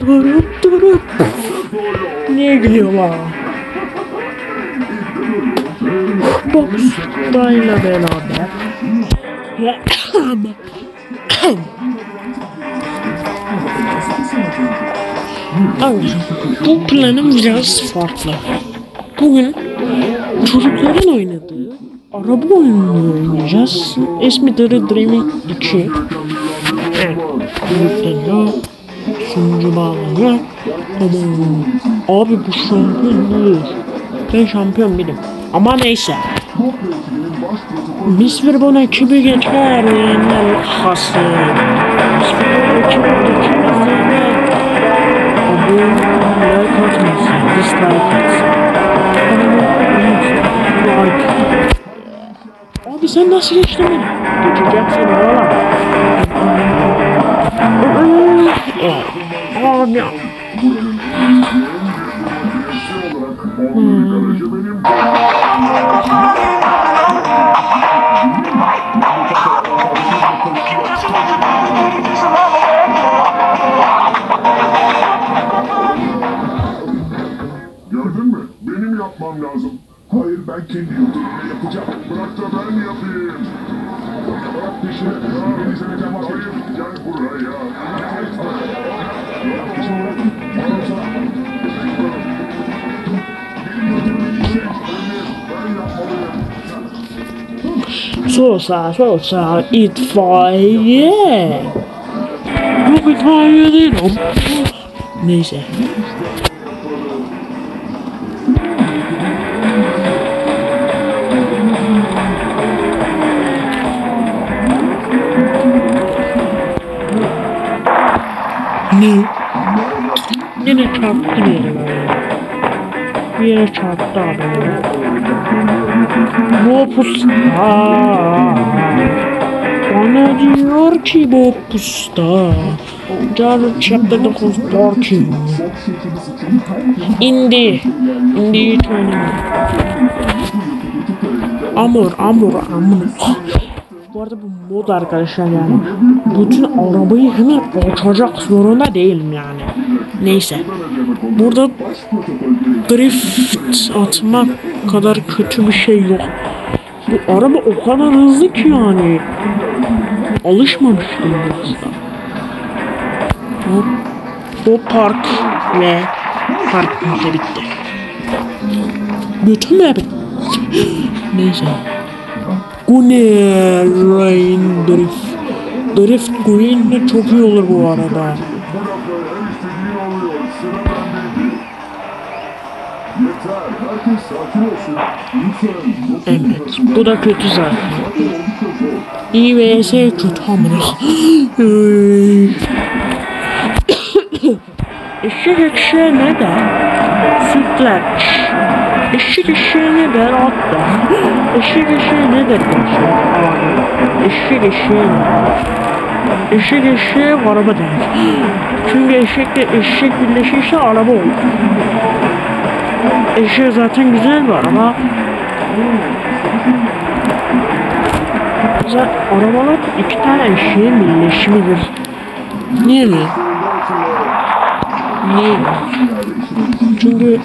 Durup durup. Niye gülüyorlar? Box'tayla beraber. Bu planım biraz farklı. Bugün çocukların oynadığı araba oyununu oynayacağız. İsmi Dreaming 2. Yükleniyor. Sunucu bağlanıyor. Abi bu şampiyon değil. Ben şampiyon değilim. Ama neyse. Misfir bana ekibi geçer. Yenler hası. Misfir bana ekibi geçer. Abone katmasın. Dislike etsin. Abi sen nasıl geçtin beni? Geçeceksin oğlum. Abi. Gördün mü? Benim yapmam lazım. Hayır, ben kendi yolumla yapacağım. Bırak da ben yapayım. Bırak peşine. Beni seni temas et. Gel buraya. Sosa itfaiye. Yok itfaiye değil o. Neyse. Ne? Yine çarptı bir yere çarptı abi. Bu pusta bana diyor ki bu pusta Jar chapter 9 parking indi amur bu arada bu mod arkadaşlar yani bütün arabayı hemen açacak zorunda değilim yani. Neyse. Burada drift atmak kadar kötü bir şey yok. Bu araba o kadar hızlı ki yani. Alışmamıştım aslında. Bu park ve park da bitti. Bütün mü yapayım? Neyse. Rain Drift Queen de çok iyi olur bu arada. Evet, bu da kötü zaten. İyi vs kötü amına. Eşek eşeğe ne der? Sütlaç. Eşek eşeğe ne der? At der. Eşek eşeğe ne der? Eşek eşeğe ne der? Eşek eşeğe araba denir. Çünkü eşekle eşek birleşirse araba olur. Eşek zaten güzel bir araba. Arabalar iki tane eşeğin birleşimidir. Niye mi? Niye? Çünkü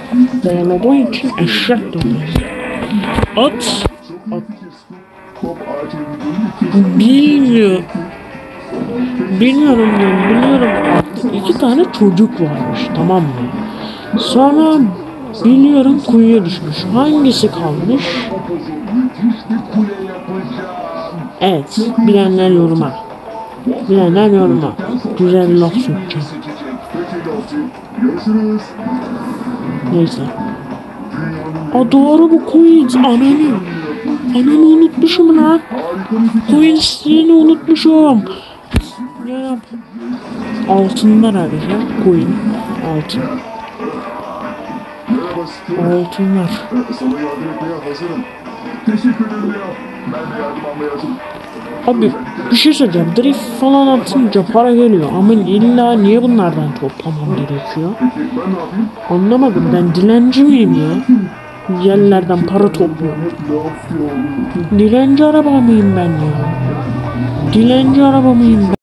araba için eşek de olur. At. Bilmiyorum. İki tane çocuk varmış, tamam mı? Sonra biliyorum kuyuya düşmüş. Hangisi kalmış? Evet, bilenler yoruma. Güzel laf sokacağım. Neyse. Doğru bu Queens. Ananı unutmuşum lan. Queens'ini unutmuşum. Ya. Altınlar arayacağım. Queen. Altınlar. Sana yardım etmeye hazırım. Teşekkür ederim ya. Ben de yardım almaya hazırım. Abi bir şey söyleyeceğim. Drift falan atınca para geliyor. Ama illa niye bunlardan toplamam gerekiyor? Anlamadım. Ben dilenci miyim ya? Yerlerden para topluyorum. Dilenci araba mıyım ben ya? Dilenci araba mıyım ben?